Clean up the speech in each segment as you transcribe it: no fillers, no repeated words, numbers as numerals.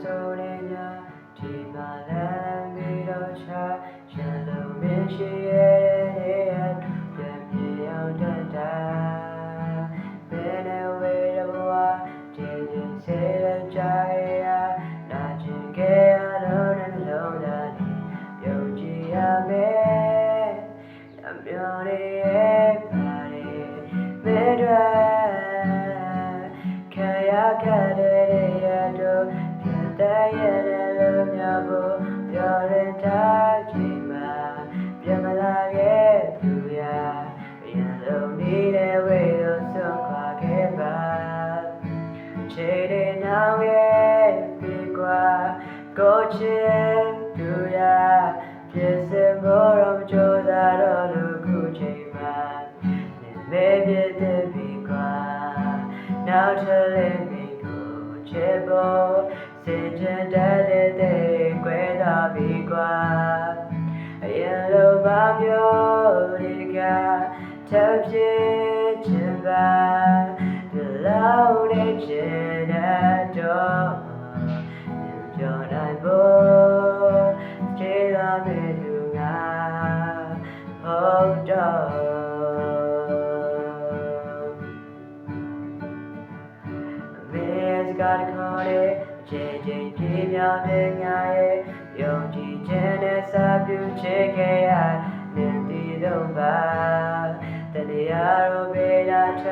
ဆိုနေများဒီမှာလမ်းပြီးတော့ချရန်လုံးမရှိရဲ့နေရပြန်ပြေအောင်တတ်တာဘယ်နဲ့ဝေးတော့ဒီရင်စေးကြရနာချင်ခဲ့ရတော့နှလုံးသားယုံကြည်ရမယ်အပြော်ရဲ့ပါလေမဲတွေ့ခံရခဲ့တဲ့ရတော့ပြန်တဲ့ရဲ့လို့များဖို့ပြောရတဲ့ချိန်မှာပြန်မလာခဲ့သူရရင်လုံးနေတဲ့ဝေးလို့ဆုံးခွာခဲ့ပါခြေတွေနောက်ရဲ့ပြေကွာကိုချင်သူရပြည့်စင်ဖို့တော့ကြိုးစားတော့လို့ခုချိန်မှာနေပြည့်တဲ့ပြေကွာနောက်ထပ်လေးမိကိုချစ်ဖို့စင်ကြယ်တဲ့ကွဲတော်ပြီကွာအရင်လိုပါမျိုးဒီကထပ်ဖြစ်ချင်ပါဒီလောက်နဲ့ချင်တဲ့တော့ပြောနိုင်ဖို့ခြေလာတဲ့သူကဟုတ်တော့ကတခေါ်တဲ့ချိန်ချင်းပြေးမြောင်းတဲ့ငါရဲ့ယုံကြည်ခြင်းနဲ့စာပြုချေခဲ့ရတဲ့ဒီတော့ပါတရားရောဘေးလာချ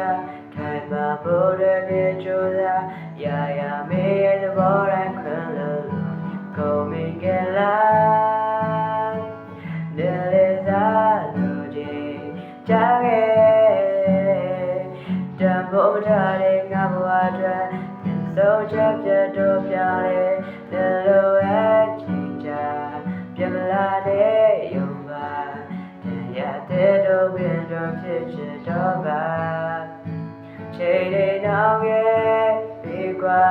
ခိုင်ပါဖို့တဲ့ကြိုးစားရမေးရဲ့သဘောတိုင်းခွင့်လို့ကိုမင်္ဂလာလေစားလို့ကြီးကြားခဲ့တံပိုးထားတဲ့ငါဘဝအတွက်ဆုံးချက်ပြတ်တော့ပြောင်းလေဒီလိုအချိန်ကြာပြန်မလာတဲ့ယုံပါတရားတဲ့တော့ပင်တော့ဖြစ်ချင်တော့ပါချိန်တွေနောက်ရဲ့ဒီကွာ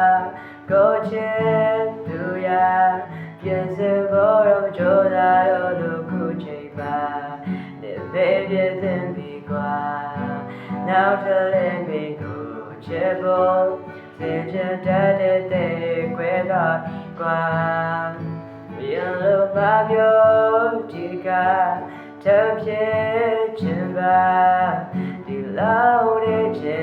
ကိုချင်သူရပြင်စင်ဖို့တော့ကြိုးစားတော့လို့ခုချိန်ပါဒီဘေးပြည့်တင်ပြီကွာနောက်ထပ်လေးမိကိုချစ်ဖို့စင်ကြယ်တဲ့ကွဲတော့ကွာရင်လိုပါမျိုးဒီကထပ်ဖြစ်ချင်ပါဒီလောက်နဲ့ချင်